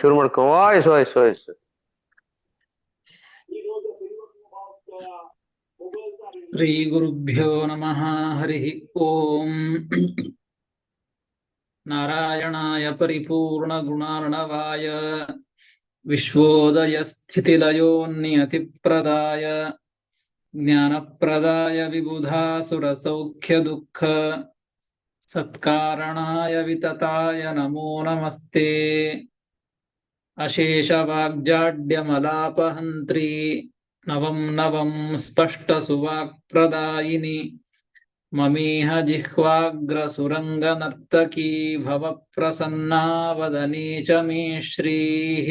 ಶುರು ಮಾಡ್ಕೊ. Voice voice voice. Shri ಗುರುಭ್ಯೋ ನಮಃ. ಹರಿ ಓಂ. ನಾರಾಯಣಾಯ ಪರಿಪೂರ್ಣ ಗುಣಾರ್ಣವಾಯ ವಿಶ್ವೋದಯ ಸ್ಥಿತಿಲಯೋನ್ನಿಯತಿಪ್ರದಾಯ ಜ್ಞಾನಪ್ರದಾಯ ವಿಬುಧಾಸುರ ಸೌಖ್ಯ ದುಃಖ ಸತ್ಕಾರಣಾಯ ವಿತತಾಯ ನಮೋ ನಮಸ್ತೆ. ಅಶೇಷ ವಾಗ್ಜಾಡ್ಯಮಲಾಪಹಂತ್ರಿ ನವಂ ನವಂ ಸ್ಪಷ್ಟ ಸುವಾಕ್ಪ್ರದಾಯಿನಿ ಮಮೀಹ ಜಿಹ್ವಾಗ್ರಸುರಂಗ ನರ್ತಕೀ ಭವ ಪ್ರಸನ್ನಾ ವದನೇ ಚ ಮೇ ಶ್ರೀಃ.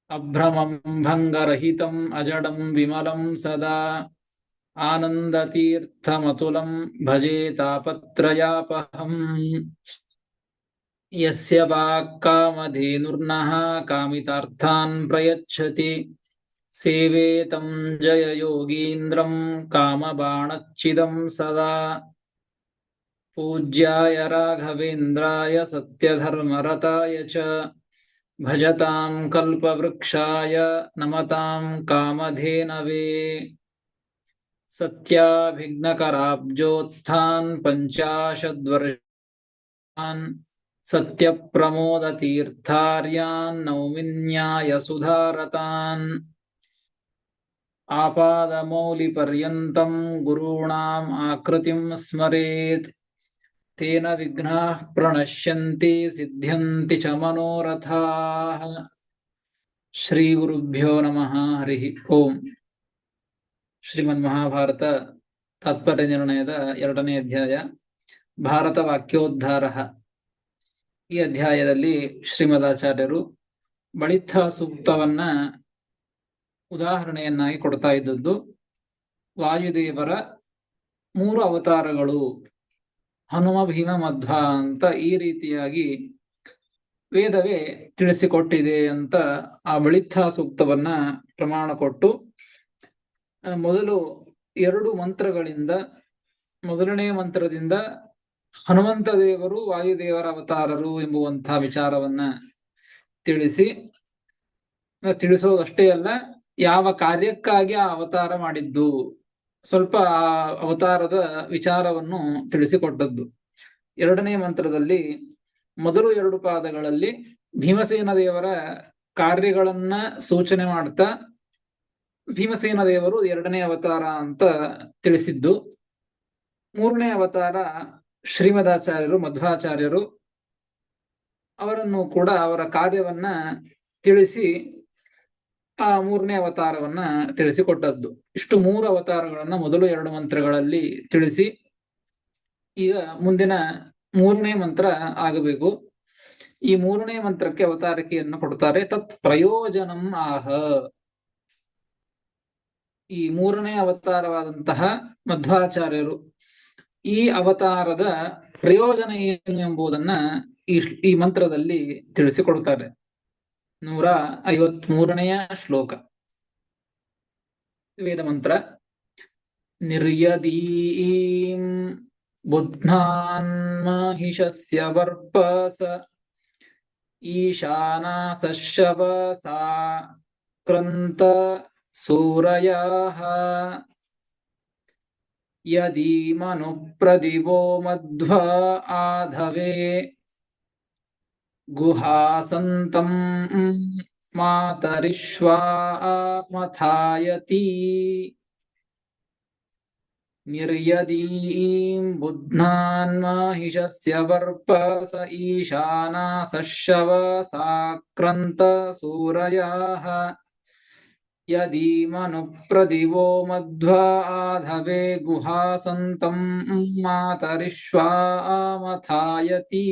ಅಭ್ರಮಂ ಭಂಗರಹಿತಂ ಅಜಡಂ ವಿಮಲಂ ಸದಾ ಆನಂದತೀರ್ಥಮತುಲಂ ಭಜೆ ತಾಪತ್ರಯಾಪಹಂ. ಯಸ್ಯ ವಾಕ್ಕಾಮಧೇನುರ್ನಃ ಕಾಮಿತಾರ್ಥಾನ್ ಪ್ರಯಚ್ಛತಿ ಸೇವೆ ತಂ ಜಯ ಯೋಗೀಂದ್ರಂ ಕಾಮಬಾಣಚ್ಛಿದಂ ಸದಾ. ಪೂಜ್ಯಾಯ ರಾಘವೇಂದ್ರಾಯ ಸತ್ಯಧರ್ಮರತಾಯ ಚ ಭಜತಾಂ ಕಲ್ಪವೃಕ್ಷಾಯ ನಮತಾಂ ಕಾಮಧೇನವೇ. ಸತ್ಯಾಭಿಘ್ನಕರಾಬ್ಜೋತ್ಥಾನ್ ಪಂಚಾಶದ್ವರ್ಷಾನ್ ಸತ್ಯಪ್ರಮೋದತೀರ್ಥಾರ್ಯಾನ್ ನೌಮಿನ್ಯಾಯ ಸುಧಾರತಾನ್. ಆಪಾದಮೌಲಿಪರ್ಯಂತಂ ಗುರುಣಾಂ ಆಕೃತಿಂ ಸ್ಮರೇತ್ ತೇನ ವಿಘ್ನಾಃ ಪ್ರಣಶ್ಯಂತಿ ಸಿದ್ಧ್ಯಂತಿ ಚ ಮನೋರಥಾಃ. ಶ್ರೀ ಗುರುಭ್ಯೋ ನಮಃ. ಹರಿ ಓಂ. ಶ್ರೀಮನ್ ಮಹಾಭಾರತ ತಾತ್ಪರ್ಯ ನಿರ್ಣಯದ 2ನೇ ಅಧ್ಯಾಯ, ಭಾರತ ವಾಕ್ಯೋದ್ಧಾರ. ಈ ಅಧ್ಯಾಯದಲ್ಲಿ ಶ್ರೀಮದಾಚಾರ್ಯರು ಬಳಿತ್ಥ ಸೂಕ್ತವನ್ನ ಉದಾಹರಣೆಯನ್ನಾಗಿ ಕೊಡ್ತಾ ಇದ್ದದ್ದು ವಾಯುದೇವರ 3 ಅವತಾರಗಳು ಹನುಮ ಭೀಮ ಮಧ್ವ ಅಂತ ಈ ರೀತಿಯಾಗಿ ವೇದವೇ ತಿಳಿಸಿಕೊಟ್ಟಿದೆ ಅಂತ ಆ ಬಳಿತ್ಥ ಸೂಕ್ತವನ್ನ ಪ್ರಮಾಣ ಕೊಟ್ಟು, ಮೊದಲು 2 ಮಂತ್ರಗಳಿಂದ, ಮೊದಲನೇ ಮಂತ್ರದಿಂದ ಹನುಮಂತ ದೇವರು ವಾಯುದೇವರ ಅವತಾರರು ಎಂಬುವಂತಹ ವಿಚಾರವನ್ನ ತಿಳಿಸೋದಷ್ಟೇ ಅಲ್ಲ, ಯಾವ ಕಾರ್ಯಕ್ಕಾಗಿ ಆ ಅವತಾರ ಮಾಡಿದ್ದು, ಸ್ವಲ್ಪ ಆ ಅವತಾರದ ವಿಚಾರವನ್ನು ತಿಳಿಸಿಕೊಟ್ಟದ್ದು. 2ನೇ ಮಂತ್ರದಲ್ಲಿ ಮೊದಲು 2 ಪಾದಗಳಲ್ಲಿ ಭೀಮಸೇನ ದೇವರ ಕಾರ್ಯಗಳನ್ನ ಸೂಚನೆ ಮಾಡ್ತಾ ಭೀಮಸೇನ ದೇವರು 2ನೇ ಅವತಾರ ಅಂತ ತಿಳಿಸಿದ್ದು. 3ನೇ ಅವತಾರ ಶ್ರೀಮದಾಚಾರ್ಯರು ಮಧ್ವಾಚಾರ್ಯರು ಅವರನ್ನು ಕೂಡ ಅವರ ಕಾರ್ಯವನ್ನ ತಿಳಿಸಿ ಆ 3ನೇ ಅವತಾರವನ್ನ ತಿಳಿಸಿಕೊಟ್ಟದ್ದು. ಇಷ್ಟು 3 ಅವತಾರಗಳನ್ನ ಮೊದಲು 2 ಮಂತ್ರಗಳಲ್ಲಿ ತಿಳಿಸಿ, ಈಗ ಮುಂದಿನ 3ನೇ ಮಂತ್ರ ಆಗಬೇಕು. ಈ 3ನೇ ಮಂತ್ರಕ್ಕೆ ಅವತಾರಿಕೆಯನ್ನು ಕೊಡ್ತಾರೆ. ತತ್ ಪ್ರಯೋಜನಂ ಆಹ. ಈ 3ನೇ ಅವತಾರವಾದಂತಹ ಮಧ್ವಾಚಾರ್ಯರು ಈ ಅವತಾರದ ಪ್ರಯೋಜನ ಏನು ಎಂಬುದನ್ನ ಈ ಮಂತ್ರದಲ್ಲಿ ತಿಳಿಸಿಕೊಡ್ತಾರೆ. 153ನೆಯ ಶ್ಲೋಕ, ವೇದ ಮಂತ್ರ. ನಿರ್ಯದೀಂ ಬುಧ್ನಾನ್ ಮಹಿಷಸ್ಯ ವರ್ಪಸ ಈಶಾನಾಸಶವಸಾ ಕ್ರಂತ ಸೂರಯಃ ಯದೀಮನು ಪ್ರದಿವೋ ಮಧ್ವ ಆಧವೇ ಗುಹಾಸಂತಂ ಮಾತರಿಶ್ವಾ ಮಥಾಯತಿ. ನಿರ್ಯದೀಂ ಬುಧ್ನಾನ್ ಮಹಿಷಸ್ಯ ವರ್ಪಸ ಈಶಾನಾಸಶವಸಾ ಕ್ರಂತ ಸೂರಯಃ ಯದೀಮನು ಪ್ರದಿವೋ ಮಧ್ವ ಆಧವೇ ಗುಹಾಸಂತಂ ಮಾತರಿಶ್ವಾ ಮಥಾಯತಿ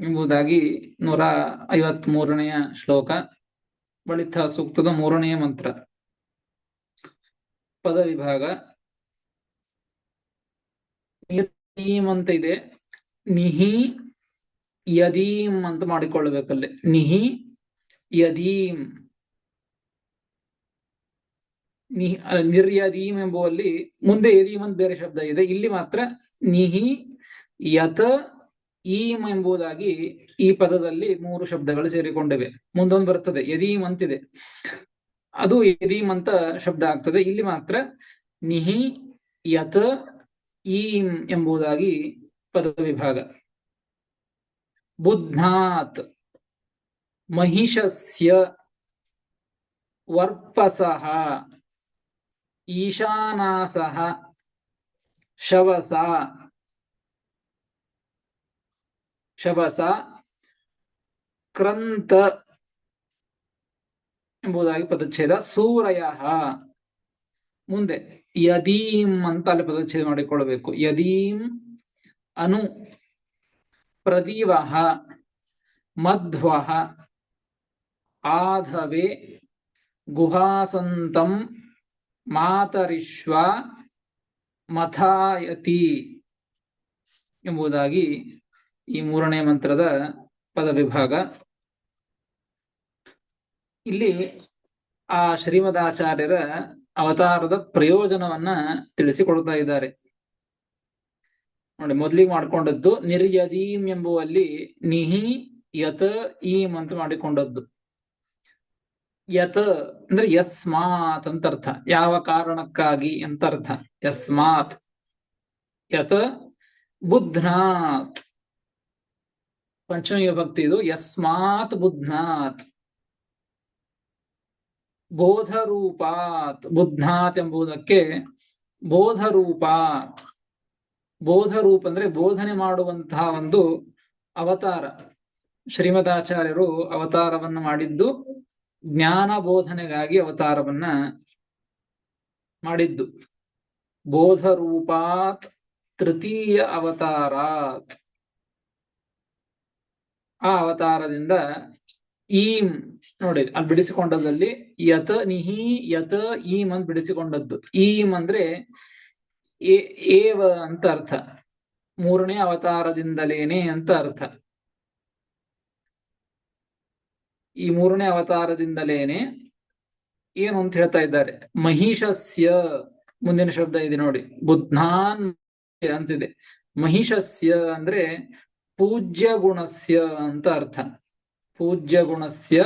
ಎಂಬುದಾಗಿ 153ನೆಯ ಶ್ಲೋಕ, ಬಳಿತ್ಥ ಸೂಕ್ತದ 3ನೇ ಮಂತ್ರ. ಪದ ವಿಭಾಗ ನೀಂ ಅಂತ ಇದೆ, ನಿಹಿ ಯದೀಂ ಅಂತ ಮಾಡಿಕೊಳ್ಳಬೇಕಲ್ಲಿ. ನಿಹಿ ಯದೀಂ, ನಿರ್ಯದೀಂ ಎಂಬುವಲ್ಲಿ ಮುಂದೆ ಯದೀಂ ಅಂತ ಬೇರೆ ಶಬ್ದ ಇದೆ. ಇಲ್ಲಿ ಮಾತ್ರ ನಿಹಿ ಯತ್ ಈಂ ಎಂಬುದಾಗಿ ಈ ಪದದಲ್ಲಿ 3 ಶಬ್ದಗಳು ಸೇರಿಕೊಂಡಿವೆ. ಮುಂದೊಂದು ಬರ್ತದೆ ಯದೀಮ್ ಅಂತಿದೆ, ಅದು ಯದೀಮ್ ಅಂತ ಶಬ್ದ ಆಗ್ತದೆ. ಇಲ್ಲಿ ಮಾತ್ರ ನಿಹಿ ಯತ್ ಈಂ ಎಂಬುದಾಗಿ ಪದ ವಿಭಾಗ. ಬುಧ್ನಾತ್ ಮಹಿಷಸ್ಯ ವರ್ಪಸಃ ಈಶಾನಾಸಃ ಶವಸ ಕ್ರಂತ ಎಂಬುದಾಗಿ ಪದಚ್ಛೇದ. ಸೂರಯ ಮುಂದೆ ಯದೀಂ ಅಂತ ಅಲ್ಲಿ ಪದಚ್ಛೇದ ಮಾಡಿಕೊಳ್ಳಬೇಕು. ಯದೀಂ ಅನು ಪ್ರದೀವಃ ಮಧ್ವಃ ಆಧವೆ ಗುಹಾಸಂತಂ ಮಾತರಿಶ್ವ ಮಥಾಯತಿ ಎಂಬುದಾಗಿ ಈ 3ನೇ ಮಂತ್ರದ ಪದ ವಿಭಾಗ. ಇಲ್ಲಿ ಆ ಶ್ರೀಮದಾಚಾರ್ಯರ ಅವತಾರದ ಪ್ರಯೋಜನವನ್ನ ತಿಳಿಸಿಕೊಡ್ತಾ ಇದ್ದಾರೆ ನೋಡಿ. ಮೊದಲಿಗೆ ಮಾಡ್ಕೊಂಡದ್ದು ನಿರ್ಯದೀಂ ಎಂಬುವಲ್ಲಿ ನಿಹಿ ಯತ್ ಈಂ ಅಂತ ಮಾಡಿಕೊಂಡದ್ದು. ಯತ್ ಅಂದ್ರೆ ಯಸ್ಮಾತ್ ಅಂತ ಅರ್ಥ, ಯಾವ ಕಾರಣಕ್ಕಾಗಿ ಅಂತ ಅರ್ಥ. ಯಸ್ಮಾತ್ ಯತ್ ಬುಧ್ನಾತ್ ಪಂಚಮಿ ವಿಭಕ್ತಿ ಇದು. ಯಸ್ಮಾತ್ ಬುಧ್ನಾತ್ ಬೋಧರೂಪಾತ್. ಬುಧ್ನಾತ್ ಎಂಬುದಕ್ಕೆ ಬೋಧರೂಪಾತ್. ಬೋಧರೂಪ ಅಂದ್ರೆ ಬೋಧನೆ ಮಾಡುವಂತಹ ಒಂದು ಅವತಾರ. ಶ್ರೀಮದಾಚಾರ್ಯರು ಅವತಾರವನ್ನು ಮಾಡಿದ್ದು ಜ್ಞಾನ ಬೋಧನೆಗಾಗಿ ಅವತಾರವನ್ನ ಮಾಡಿದ್ದು. ಬೋಧರೂಪಾತ್ ತೃತೀಯ ಅವತಾರಾತ್. ಆ ಅವತಾರದಿಂದ ಈಂ ನೋಡಿ ಅಲ್ಲಿ ಬಿಡಿಸಿಕೊಂಡದಲ್ಲಿ ಯತ್ ನಿಹಿ ಯತ್ ಈಂ ಅಂತ ಬಿಡಿಸಿಕೊಂಡದ್ದು. ಈಂ ಅಂದ್ರೆ ಏವ ಅಂತ ಅರ್ಥ, 3ನೇ ಅವತಾರದಿಂದಲೇನೆ ಅಂತ ಅರ್ಥ. ಈ 3ನೇ ಅವತಾರದಿಂದಲೇನೆ ಏನು ಅಂತ ಹೇಳ್ತಾ ಇದ್ದಾರೆ. ಮಹಿಷಸ್ಯ ಮುಂದಿನ ಶಬ್ದ ಇದೆ ನೋಡಿ, ಬುಧ್ನಾನ್ ಅಂತಿದೆ. ಮಹಿಷಸ್ಯ ಅಂದ್ರೆ ಪೂಜ್ಯ ಗುಣಸ್ಯ ಅಂತ ಅರ್ಥ. ಪೂಜ್ಯ ಗುಣಸ್ಯ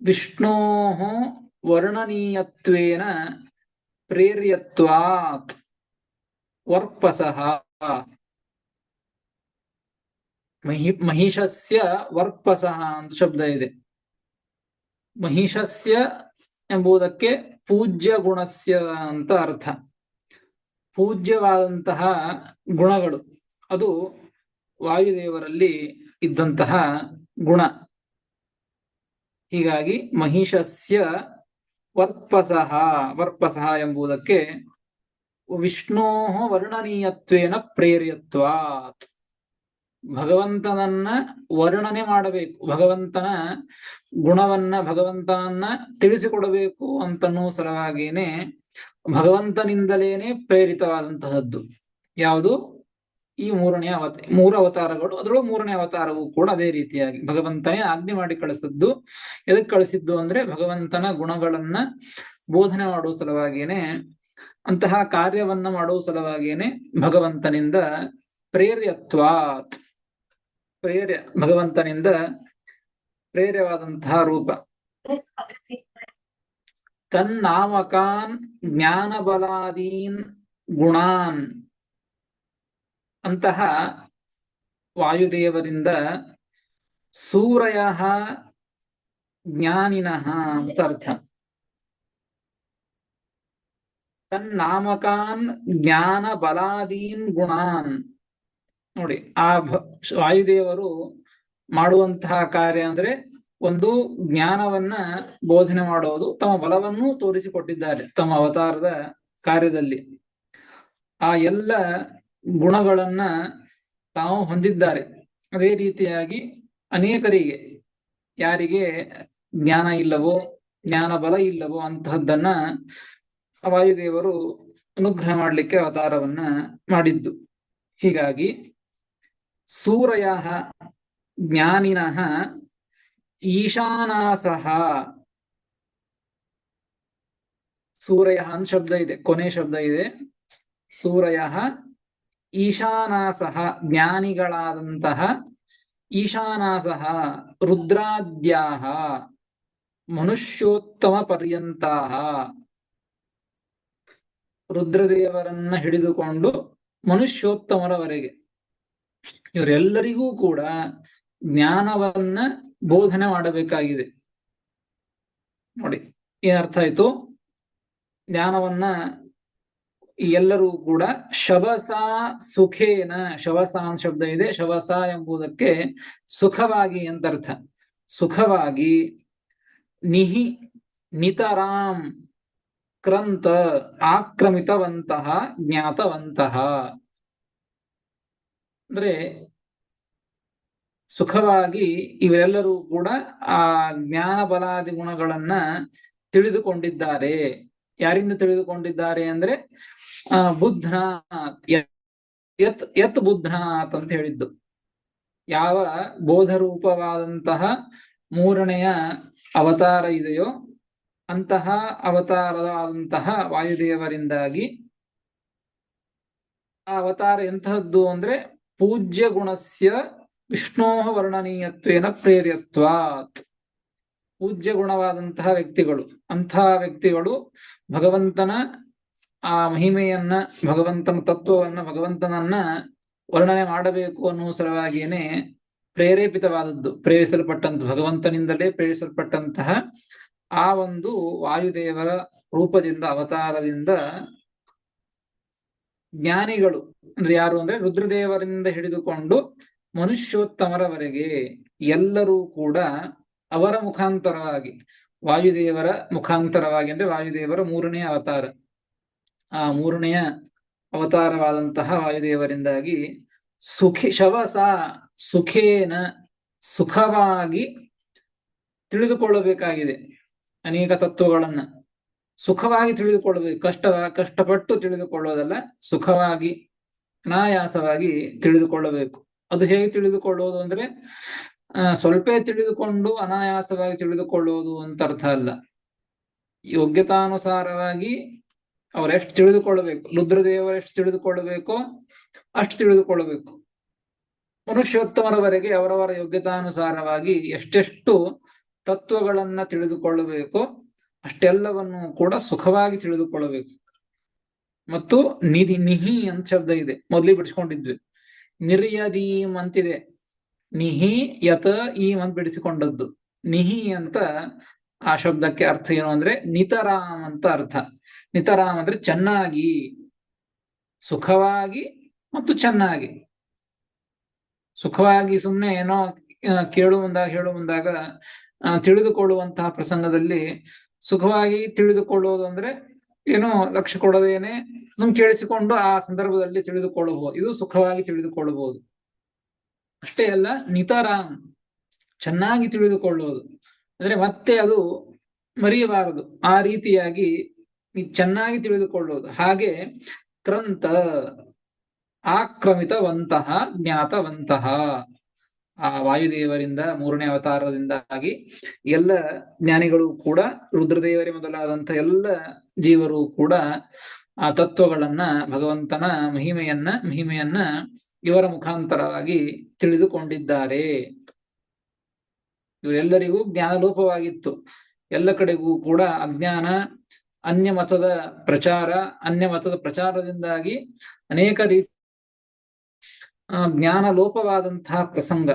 ವಿಷ್ಣೋಃ ವರ್ಣನೀಯತ್ವೇನ ಪ್ರೇರ್ಯತ್ವಾತ್ ವರ್ಪಸಃ. ಮಹಿಷಸ್ಯ ವರ್ಪಸಃ ಅಂತ ಶಬ್ದ ಇದೆ. ಮಹಿಷಸ್ಯ ಎಂಬುದಕ್ಕೆ ಪೂಜ್ಯ ಗುಣಸ್ಯ ಅಂತ ಅರ್ಥ. ಪೂಜ್ಯವಾದಂತಹ ಗುಣಗಳು, ಅದು ವಾಯುದೇವರಲ್ಲಿ ಇದ್ದಂತಹ ಗುಣ. ಹೀಗಾಗಿ ಮಹಿಷಸ್ಯ ವರ್ಪಸಃ. ವರ್ಪಸಃ ಎಂಬುದಕ್ಕೆ ವಿಷ್ಣೋಃ ವರ್ಣನೀಯತ್ವೇನ ಪ್ರೇರ್ಯತ್ವಾತ್. ಭಗವಂತನನ್ನ ವರ್ಣನೆ ಮಾಡಬೇಕು, ಭಗವಂತನ ಗುಣವನ್ನ ಭಗವಂತನನ್ನ ತಿಳಿಸಿಕೊಡಬೇಕು ಅಂತನ್ನೋ ಸಲುವಾಗಿಯೇ ಭಗವಂತನಿಂದಲೇನೆ ಪ್ರೇರಿತವಾದಂತಹದ್ದು ಯಾವುದು ಈ 3 ಅವತಾರಗಳು. ಅದರೊಳಗೆ 3ನೇ ಅವತಾರವು ಕೂಡ ಅದೇ ರೀತಿಯಾಗಿ ಭಗವಂತನೇ ಆಜ್ಞೆ ಮಾಡಿ ಕಳಿಸಿದ್ದು. ಎದಕ್ಕೆ ಕಳಿಸಿದ್ದು ಅಂದ್ರೆ ಭಗವಂತನ ಗುಣಗಳನ್ನ ಬೋಧನೆ ಮಾಡುವ ಸಲುವಾಗಿಯೇ, ಅಂತಹ ಕಾರ್ಯವನ್ನ ಮಾಡುವ ಸಲುವಾಗಿಯೇ ಭಗವಂತನಿಂದ ಪ್ರೇರ್ಯತ್ವಾತ್. ಭಗವಂತನಿಂದ ಪ್ರೇರ್ಯವಾದಂತಹ ರೂಪ. ತನ್ನಾಮಕಾನ್ ಜ್ಞಾನಬಲಾದೀನ್ ಗುಣಾನ್. ಅಂತಹ ವಾಯುದೇವರಿಂದ ಸೂರಯಃ ಜ್ಞಾನಿನಃ ಅಂತ ಅರ್ಥ. ತನ್ನಾಮಕಾನ್ ಜ್ಞಾನ ಬಲಾದೀನ್ ಗುಣಾನ್. ನೋಡಿ, ಆ ವಾಯುದೇವರು ಮಾಡುವಂತಹ ಕಾರ್ಯ ಅಂದ್ರೆ ಒಂದು ಜ್ಞಾನವನ್ನ ಬೋಧನೆ ಮಾಡೋದು. ತಮ್ಮ ಬಲವನ್ನು ತೋರಿಸಿಕೊಟ್ಟಿದ್ದಾರೆ ತಮ್ಮ ಅವತಾರದ ಕಾರ್ಯದಲ್ಲಿ. ಆ ಎಲ್ಲ ಗುಣಗಳನ್ನ ತಾವು ಹೊಂದಿದ್ದಾರೆ. ಅದೇ ರೀತಿಯಾಗಿ ಅನೇಕರಿಗೆ, ಯಾರಿಗೆ ಜ್ಞಾನ ಇಲ್ಲವೋ, ಜ್ಞಾನ ಬಲ ಇಲ್ಲವೋ ಅಂತಹದ್ದನ್ನ ವಾಯುದೇವರು ಅನುಗ್ರಹ ಮಾಡಲಿಕ್ಕೆ ಅವತಾರವನ್ನ ಮಾಡಿದ್ದು. ಹೀಗಾಗಿ ಸೂರಯಃ ಜ್ಞಾನಿನಃ ಈಶಾನಾಸಃ. ಸೂರಯಃ ಅಂತ ಶಬ್ದ ಇದೆ, ಕೊನೆ ಶಬ್ದ ಇದೆ. ಸೂರಯಃ ಈಶಾನಾಸಃ ಜ್ಞಾನಿಗಳಾದಂತಹ ಈಶಾನಾಸಃ ರುದ್ರಾದ್ಯಾಹ ಮನುಷ್ಯೋತ್ತಮ ಪರ್ಯಂತಾಹ, ರುದ್ರದೇವರನ್ನ ಹಿಡಿದುಕೊಂಡು ಮನುಷ್ಯೋತ್ತಮರವರೆಗೆ ಇವರೆಲ್ಲರಿಗೂ ಕೂಡ ಜ್ಞಾನವನ್ನ ಬೋಧನೆ ಮಾಡಬೇಕಾಗಿದೆ. ನೋಡಿ ಏನ್ ಅರ್ಥ ಆಯ್ತು? ಜ್ಞಾನವನ್ನ ಎಲ್ಲರೂ ಕೂಡ ಶವಸ ಸುಖೇನ, ಶವಸ ಅಂತ ಶಬ್ದ ಇದೆ, ಶವಸ ಎಂಬುದಕ್ಕೆ ಸುಖವಾಗಿ ಅಂತ ಅರ್ಥ. ಸುಖವಾಗಿ ನಿಹಿ ನಿತರಾಂ ಕ್ರಂತ ಆಕ್ರಮಿತವಂತಹ ಜ್ಞಾತವಂತಹ, ಅಂದ್ರೆ ಸುಖವಾಗಿ ಇವರೆಲ್ಲರೂ ಕೂಡ ಆ ಜ್ಞಾನ ಬಲಾದಿ ಗುಣಗಳನ್ನ ತಿಳಿದುಕೊಂಡಿದ್ದಾರೆ. ಯಾರಿಂದ ತಿಳಿದುಕೊಂಡಿದ್ದಾರೆ ಅಂದ್ರೆ ಬುದ್ಧನಾಥ್, ಯತ್ ಬುದ್ಧನಾಥ್ ಅಂತ ಹೇಳಿದ್ದು. ಯಾವ ಬೋಧರೂಪವಾದಂತಹ ಮೂರನೆಯ ಅವತಾರ ಇದೆಯೋ ಅಂತಹ ಅವತಾರವಾದಂತಹ ವಾಯುದೇವರಿಂದಾಗಿ, ಆ ಅವತಾರ ಎಂತಹದ್ದು ಅಂದ್ರೆ ಪೂಜ್ಯ ಗುಣಸ್ಯ ವಿಷ್ಣೋ ವರ್ಣನೀಯತ್ವೇನ ಪ್ರೇರ್ಯತ್ವಾತ್, ಪೂಜ್ಯ ಗುಣವಾದಂತಹ ವ್ಯಕ್ತಿಗಳು, ಅಂತಹ ವ್ಯಕ್ತಿಗಳು ಭಗವಂತನ ಆ ಮಹಿಮೆಯನ್ನ, ಭಗವಂತನ ತತ್ವವನ್ನ, ಭಗವಂತನನ್ನ ವರ್ಣನೆ ಮಾಡಬೇಕು ಅನ್ನುವ ಸಲುವಾಗಿಯೇನೆ ಪ್ರೇರೇಪಿತವಾದದ್ದು, ಪ್ರೇರಿಸಲ್ಪಟ್ಟಂತ, ಭಗವಂತನಿಂದಲೇ ಪ್ರೇರಿಸಲ್ಪಟ್ಟಂತಹ ಆ ಒಂದು ವಾಯುದೇವರ ರೂಪದಿಂದ, ಅವತಾರದಿಂದ ಜ್ಞಾನಿಗಳು ಅಂದ್ರೆ ಯಾರು ಅಂದ್ರೆ ರುದ್ರದೇವರಿಂದ ಹಿಡಿದುಕೊಂಡು ಮನುಷ್ಯೋತ್ತಮರವರೆಗೆ ಎಲ್ಲರೂ ಕೂಡ ಅವರ ಮುಖಾಂತರವಾಗಿ, ವಾಯುದೇವರ ಮುಖಾಂತರವಾಗಿ ಅಂದ್ರೆ ವಾಯುದೇವರ ಮೂರನೆಯ ಅವತಾರ, ಆ ಮೂರನೆಯ ಅವತಾರವಾದಂತಹ ವಾಯುದೇವರಿಂದಾಗಿ ಶವಸ ಸುಖೇನ, ಸುಖವಾಗಿ ತಿಳಿದುಕೊಳ್ಳಬೇಕಾಗಿದೆ. ಅನೇಕ ತತ್ವಗಳನ್ನ ಸುಖವಾಗಿ ತಿಳಿದುಕೊಳ್ಳಬೇಕು, ಕಷ್ಟಪಟ್ಟು ತಿಳಿದುಕೊಳ್ಳೋದಲ್ಲ, ಸುಖವಾಗಿ ಅನಾಯಾಸವಾಗಿ ತಿಳಿದುಕೊಳ್ಳಬೇಕು. ಅದು ಹೇಗೆ ತಿಳಿದುಕೊಳ್ಳೋದು ಅಂದ್ರೆ ಸ್ವಲ್ಪ ತಿಳಿದುಕೊಂಡು ಅನಾಯಾಸವಾಗಿ ತಿಳಿದುಕೊಳ್ಳೋದು ಅಂತ ಅರ್ಥ ಅಲ್ಲ. ಯೋಗ್ಯತಾನುಸಾರವಾಗಿ ಅವರೆಷ್ಟು ತಿಳಿದುಕೊಳ್ಳಬೇಕು, ರುದ್ರದೇವರೆಷ್ಟು ತಿಳಿದುಕೊಳ್ಳಬೇಕೋ ಅಷ್ಟು ತಿಳಿದುಕೊಳ್ಳಬೇಕು. ಮನುಷ್ಯೋತ್ತಮರವರೆಗೆ ಅವರವರ ಯೋಗ್ಯತಾನುಸಾರವಾಗಿ ಎಷ್ಟೆಷ್ಟು ತತ್ವಗಳನ್ನ ತಿಳಿದುಕೊಳ್ಳಬೇಕೋ ಅಷ್ಟೆಲ್ಲವನ್ನು ಕೂಡ ಸುಖವಾಗಿ ತಿಳಿದುಕೊಳ್ಳಬೇಕು. ಮತ್ತು ನಿಹಿ ಅಂತ ಶಬ್ದ ಇದೆ, ಮೊದಲಿಗೆ ಬಿಡಿಸ್ಕೊಂಡಿದ್ವಿ. ನಿರ್ಯದೀಂ ಅಂತಿದೆ, ನಿಹಿ ಯತ ಈಂ ಅಂತ ಬಿಡಿಸಿಕೊಂಡದ್ದು. ನಿಹಿ ಅಂತ ಆ ಶಬ್ದಕ್ಕೆ ಅರ್ಥ ಏನು ಅಂದ್ರೆ ನಿತರಾಮ್ ಅಂತ ಅರ್ಥ. ನಿತರಾಮ್ ಅಂದ್ರೆ ಚೆನ್ನಾಗಿ, ಸುಖವಾಗಿ ಮತ್ತು ಚೆನ್ನಾಗಿ. ಸುಖವಾಗಿ ಸುಮ್ಮನೆ ಏನೋ ಹೇಳು ಮುಂದಾಗ ತಿಳಿದುಕೊಳ್ಳುವಂತಹ ಪ್ರಸಂಗದಲ್ಲಿ ಸುಖವಾಗಿ ತಿಳಿದುಕೊಳ್ಳುವುದು ಅಂದ್ರೆ ಏನೋ ಲಕ್ಷ್ಯ ಕೊಡದೇನೆ ಕೇಳಿಸಿಕೊಂಡು ಆ ಸಂದರ್ಭದಲ್ಲಿ ತಿಳಿದುಕೊಳ್ಳಬಹುದು, ಇದು ಸುಖವಾಗಿ ತಿಳಿದುಕೊಳ್ಳಬಹುದು. ಅಷ್ಟೇ ಅಲ್ಲ, ನಿತರಾಮ್ ಚೆನ್ನಾಗಿ ತಿಳಿದುಕೊಳ್ಳುವುದು ಅಂದ್ರೆ ಮತ್ತೆ ಅದು ಮರೆಯಬಾರದು, ಆ ರೀತಿಯಾಗಿ ಚೆನ್ನಾಗಿ ತಿಳಿದುಕೊಳ್ಳುವುದು. ಹಾಗೆ ಕ್ರಂತ ಆಕ್ರಮಿತವಂತಹ ಜ್ಞಾತವಂತಹ, ಆ ವಾಯುದೇವರಿಂದ ಮೂರನೇ ಅವತಾರದಿಂದಾಗಿ ಎಲ್ಲ ಜ್ಞಾನಿಗಳು ಕೂಡ, ರುದ್ರದೇವರೇ ಮೊದಲಾದಂತಹ ಎಲ್ಲ ಜೀವರು ಕೂಡ ಆ ತತ್ವಗಳನ್ನ, ಭಗವಂತನ ಮಹಿಮೆಯನ್ನ ಇವರ ಮುಖಾಂತರವಾಗಿ ತಿಳಿದುಕೊಂಡಿದ್ದಾರೆ. ಇವರೆಲ್ಲರಿಗೂ ಜ್ಞಾನಲೋಪವಾಗಿತ್ತು. ಎಲ್ಲ ಕಡೆಗೂ ಕೂಡ ಅಜ್ಞಾನ, ಅನ್ಯ ಮತದ ಪ್ರಚಾರದಿಂದಾಗಿ ಅನೇಕ ರೀತಿ ಜ್ಞಾನ ಲೋಪವಾದಂತಹ ಪ್ರಸಂಗ.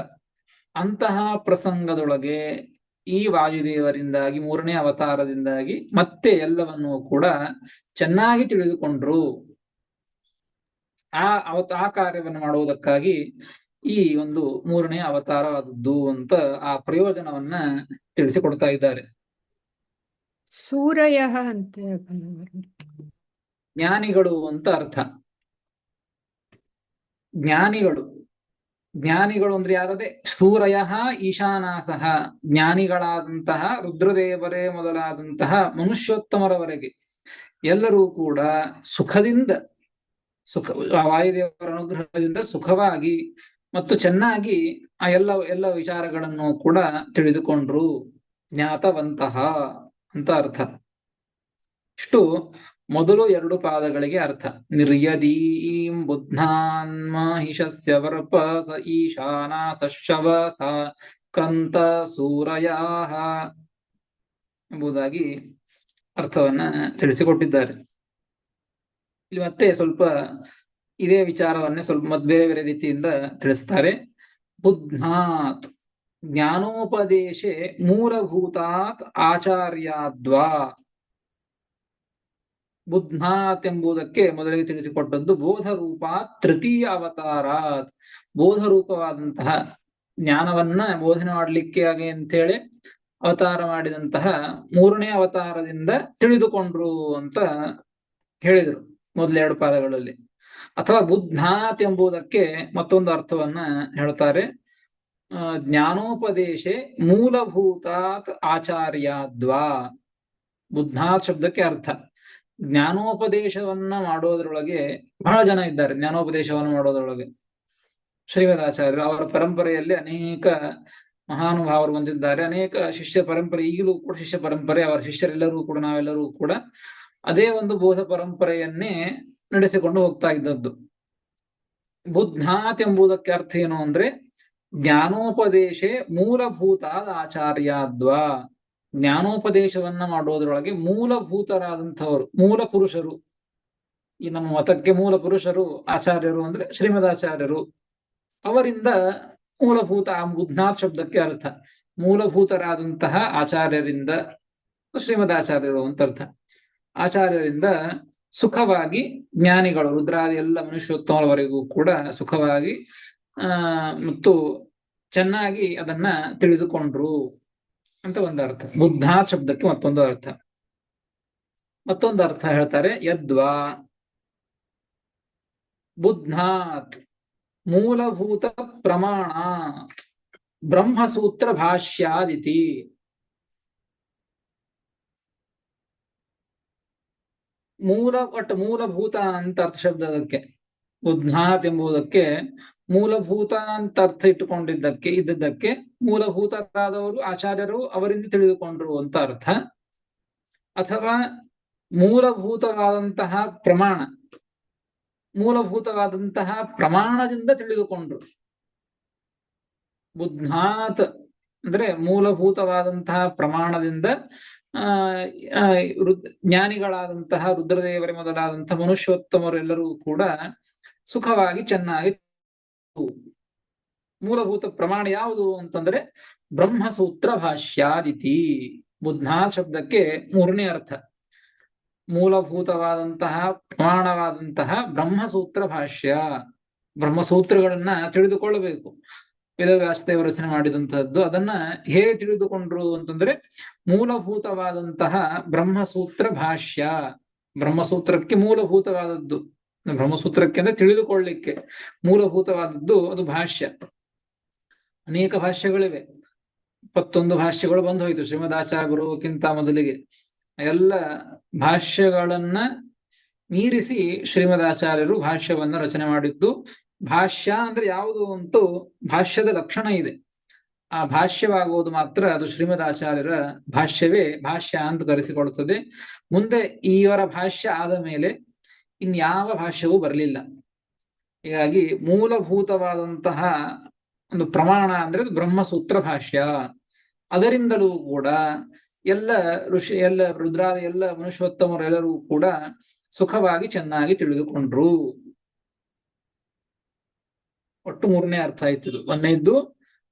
ಅಂತಹ ಪ್ರಸಂಗದೊಳಗೆ ಈ ವಾಯುದೇವರಿಂದಾಗಿ, ಮೂರನೇ ಅವತಾರದಿಂದಾಗಿ ಮತ್ತೆ ಎಲ್ಲವನ್ನೂ ಕೂಡ ಚೆನ್ನಾಗಿ ತಿಳಿದುಕೊಂಡ್ರು. ಆ ಕಾರ್ಯವನ್ನು ಮಾಡುವುದಕ್ಕಾಗಿ ಈ ಒಂದು ಮೂರನೇ ಅವತಾರವಾದದ್ದು ಅಂತ ಆ ಪ್ರಯೋಜನವನ್ನ ತಿಳಿಸಿಕೊಡ್ತಾ ಇದ್ದಾರೆ. ಸೂರಯ ಅಂತ ಜ್ಞಾನಿಗಳು ಅಂತ ಅರ್ಥ. ಜ್ಞಾನಿಗಳು ಅಂದ್ರೆ ಯಾರದೇ? ಸೂರಯ ಈಶಾನಾಸಃ, ಜ್ಞಾನಿಗಳಾದಂತಹ ರುದ್ರದೇವರೇ ಮೊದಲಾದಂತಹ ಮನುಷ್ಯೋತ್ತಮರವರೆಗೆ ಎಲ್ಲರೂ ಕೂಡ ಸುಖದಿಂದ, ವಾಯುದೇವರ ಅನುಗ್ರಹದಿಂದ ಸುಖವಾಗಿ ಮತ್ತು ಚೆನ್ನಾಗಿ ಆ ಎಲ್ಲ ವಿಚಾರಗಳನ್ನು ಕೂಡ ತಿಳಿದುಕೊಂಡ್ರು. ಜ್ಞಾತವಂತಹ ಅಂತ ಅರ್ಥ. ಇಷ್ಟು ಮೊದಲು ಎರಡು ಪಾದಗಳಿಗೆ ಅರ್ಥ. ನಿರ್ಯದೀಂ ಬುದ್ಧಾನ್ಮಹಿಷಸ್ಯ ವರ್ಪ ಸ ಈಶಾನಾಥ ಶವ ಸ ಕ್ರಂತ ಸೂರಯಾಹ ಎಂಬುದಾಗಿ ಅರ್ಥವನ್ನ ತಿಳಿಸಿಕೊಟ್ಟಿದ್ದಾರೆ. ಇಲ್ಲಿ ಮತ್ತೆ ಸ್ವಲ್ಪ ಇದೇ ವಿಚಾರವನ್ನೇ ಸ್ವಲ್ಪ ಮತ್ತೆ ಬೇರೆ ಬೇರೆ ರೀತಿಯಿಂದ ತಿಳಿಸ್ತಾರೆ. ಬುದ್ಧಾತ್ ಜ್ಞಾನೋಪದೇಶೆ ಮೂಲಭೂತಾತ್ ಆಚಾರ್ಯಾದ್ವಾ. ಬುದ್ಧಾತ್ ಎಂಬುದಕ್ಕೆ ಮೊದಲಿಗೆ ತಿಳಿಸಿಕೊಟ್ಟದ್ದು ಬೋಧರೂಪಾತ್ ತೃತೀಯ ಅವತಾರಾತ್. ಬೋಧರೂಪವಾದಂತಹ ಜ್ಞಾನವನ್ನ ಬೋಧನೆ ಮಾಡಲಿಕ್ಕೆ ಹಾಗೆ ಅಂತೇಳಿ ಅವತಾರ ಮಾಡಿದಂತಹ ಮೂರನೇ ಅವತಾರದಿಂದ ತಿಳಿದುಕೊಂಡ್ರು ಅಂತ ಹೇಳಿದರು ಮೊದಲೆರಡು ಪಾದಗಳಲ್ಲಿ. ಅಥವಾ ಬುದ್ಧಾತ್ ಎಂಬುದಕ್ಕೆ ಮತ್ತೊಂದು ಅರ್ಥವನ್ನ ಹೇಳ್ತಾರೆ. ಜ್ಞಾನೋಪದೇಶೆ ಮೂಲಭೂತಾತ್ ಆಚಾರ್ಯಾದ್ವಾ. ಬುದ್ಧಾತ್ ಶಬ್ದಕ್ಕೆ ಅರ್ಥ ಜ್ಞಾನೋಪದೇಶವನ್ನ ಮಾಡೋದ್ರೊಳಗೆ ಬಹಳ ಜನ ಇದ್ದಾರೆ. ಜ್ಞಾನೋಪದೇಶವನ್ನು ಮಾಡೋದ್ರೊಳಗೆ ಶ್ರೀಮದಾಚಾರ್ಯರು ಅವರ ಪರಂಪರೆಯಲ್ಲಿ ಅನೇಕ ಮಹಾನುಭಾವರು ಬಂದಿದ್ದಾರೆ. ಅನೇಕ ಶಿಷ್ಯ ಪರಂಪರೆ, ಈಗಲೂ ಕೂಡ ಶಿಷ್ಯ ಪರಂಪರೆ, ಅವರ ಶಿಷ್ಯರೆಲ್ಲರೂ ಕೂಡ ನಾವೆಲ್ಲರೂ ಕೂಡ ಅದೇ ಒಂದು ಬೋಧ ಪರಂಪರೆಯನ್ನೇ ನಡೆಸಿಕೊಂಡು ಹೋಗ್ತಾ ಇದ್ದದ್ದು. ಬುದ್ಧಾತ್ ಎಂಬುದಕ್ಕೆ ಅರ್ಥ ಏನು ಅಂದ್ರೆ ಜ್ಞಾನೋಪದೇಶೆ ಮೂಲಭೂತಾದ ಆಚಾರ್ಯಾದ್ವಾ. ಜ್ಞಾನೋಪದೇಶವನ್ನ ಮಾಡೋದ್ರೊಳಗೆ ಮೂಲಭೂತರಾದಂಥವರು, ಮೂಲ ಪುರುಷರು, ಈ ನಮ್ಮ ಮತಕ್ಕೆ ಮೂಲ ಪುರುಷರು ಆಚಾರ್ಯರು ಅಂದ್ರೆ ಶ್ರೀಮದಾಚಾರ್ಯರು, ಅವರಿಂದ ಮೂಲಭೂತ. ಆ ಬುದ್ಧಾತ್ ಶಬ್ದಕ್ಕೆ ಅರ್ಥ ಮೂಲಭೂತರಾದಂತಹ ಆಚಾರ್ಯರಿಂದ, ಶ್ರೀಮದಾಚಾರ್ಯರು ಅಂತ ಅರ್ಥ. ಆಚಾರ್ಯರಿಂದ ಸುಖವಾಗಿ ಜ್ಞಾನಿಗಳು ರುದ್ರಾದಿ ಎಲ್ಲ ಮನುಷ್ಯೋತ್ತಮರವರೆಗೂ ಕೂಡ ಸುಖವಾಗಿ ಮತ್ತು ಚೆನ್ನಾಗಿ ಅದನ್ನ ತಿಳಿದುಕೊಂಡ್ರು ಅಂತ ಒಂದು ಅರ್ಥ. ಬುದ್ಧಾತ್ ಶಬ್ದಕ್ಕೆ ಮತ್ತೊಂದು ಅರ್ಥ ಹೇಳ್ತಾರೆ. ಯದ್ವಾ ಬುದ್ಧಾತ್ ಮೂಲಭೂತ ಪ್ರಮಾಣಾತ್ ಬ್ರಹ್ಮಸೂತ್ರ ಭಾಷ್ಯಾದಿತಿ. ಮೂಲಭೂತ ಅಂತ ಅರ್ಥ ಶಬ್ದಕ್ಕೆ, ಬುದ್ಧಾತ್ ಎಂಬುದಕ್ಕೆ ಮೂಲಭೂತ ಅಂತ ಅರ್ಥ ಇದ್ದದ್ದಕ್ಕೆ ಮೂಲಭೂತರಾದವರು ಆಚಾರ್ಯರು ಅವರಿಂದ ತಿಳಿದುಕೊಂಡ್ರು ಅಂತ ಅರ್ಥ. ಅಥವಾ ಮೂಲಭೂತವಾದಂತಹ ಪ್ರಮಾಣದಿಂದ ತಿಳಿದುಕೊಂಡ್ರು. ಬುದ್ಧಾತ್ ಅಂದ್ರೆ ಮೂಲಭೂತವಾದಂತಹ ಪ್ರಮಾಣದಿಂದ ಜ್ಞಾನಿಗಳಾದಂತಹ ರುದ್ರದೇವರೇ ಮೊದಲಾದಂತಹ ಮನುಷ್ಯೋತ್ತಮರೆಲ್ಲರೂ ಕೂಡ ಸುಖವಾಗಿ ಚೆನ್ನಾಗಿ. ಮೂಲಭೂತ ಪ್ರಮಾಣ ಯಾವುದು ಅಂತಂದ್ರೆ ಬ್ರಹ್ಮಸೂತ್ರ ಭಾಷ್ಯಾದಿತಿ. ಬುದ್ಧಾತ್ ಶಬ್ದಕ್ಕೆ ಮೂರನೇ ಅರ್ಥ ಮೂಲಭೂತವಾದಂತಹ ಪ್ರಮಾಣವಾದಂತಹ ಬ್ರಹ್ಮಸೂತ್ರ ಭಾಷ್ಯ. ಬ್ರಹ್ಮಸೂತ್ರಗಳನ್ನ ತಿಳಿದುಕೊಳ್ಳಬೇಕು. ವೇದವ್ಯಾಸದೇವರು ರಚನೆ ಮಾಡಿದಂತಹದ್ದು. ಅದನ್ನ ಹೇಗೆ ತಿಳಿದುಕೊಂಡ್ರು ಅಂತಂದ್ರೆ ಮೂಲಭೂತವಾದಂತಹ ಬ್ರಹ್ಮಸೂತ್ರ ಭಾಷ್ಯ. ಬ್ರಹ್ಮಸೂತ್ರಕ್ಕೆ ಮೂಲಭೂತವಾದದ್ದು, ಬ್ರಹ್ಮಸೂತ್ರಕ್ಕೆ ಅಂದ್ರೆ ತಿಳಿದುಕೊಳ್ಳಿಕ್ಕೆ ಮೂಲಭೂತವಾದದ್ದು ಅದು ಭಾಷ್ಯ. ಅನೇಕ ಭಾಷ್ಯಗಳಿವೆ, 21 ಭಾಷ್ಯಗಳು ಬಂದು ಹೋಯ್ತು ಶ್ರೀಮದಾಚಾರ್ಯ ಬರುವಕ್ಕಿಂತ ಮೊದಲಿಗೆ. ಎಲ್ಲ ಭಾಷ್ಯಗಳನ್ನ ಮೀರಿಸಿ ಶ್ರೀಮದಾಚಾರ್ಯರು ಭಾಷ್ಯವನ್ನ ರಚನೆ ಮಾಡಿದ್ದು. ಭಾಷ್ಯ ಅಂದ್ರೆ ಯಾವುದು ಅಂತೂ ಭಾಷ್ಯದ ಲಕ್ಷಣ ಇದೆ. ಆ ಭಾಷ್ಯವಾಗುವುದು ಮಾತ್ರ ಅದು ಶ್ರೀಮದಾಚಾರ್ಯರ ಭಾಷ್ಯವೇ ಭಾಷ್ಯ ಅಂತ ಕರೆಸಿಕೊಳ್ಳುತ್ತದೆ. ಮುಂದೆ ಇವರ ಭಾಷ್ಯ ಆದ ಮೇಲೆ ಇನ್ಯಾವ ಭಾಷ್ಯವೂ ಬರಲಿಲ್ಲ. ಹೀಗಾಗಿ ಮೂಲಭೂತವಾದಂತಹ ಒಂದು ಪ್ರಮಾಣ ಅಂದ್ರೆ ಬ್ರಹ್ಮಸೂತ್ರ ಭಾಷ್ಯ. ಅದರಿಂದಲೂ ಕೂಡ ಎಲ್ಲ ರುದ್ರಾದಿ ಎಲ್ಲ ಮನುಷ್ಯೋತ್ತಮರೆಲ್ಲರೂ ಕೂಡ ಸುಖವಾಗಿ ಚೆನ್ನಾಗಿ ತಿಳಿದುಕೊಂಡ್ರು. ಒಟ್ಟು ಮೂರನೇ ಅರ್ಥ ಆಯ್ತು ಇದು. ಒಂದನೇದ್ದು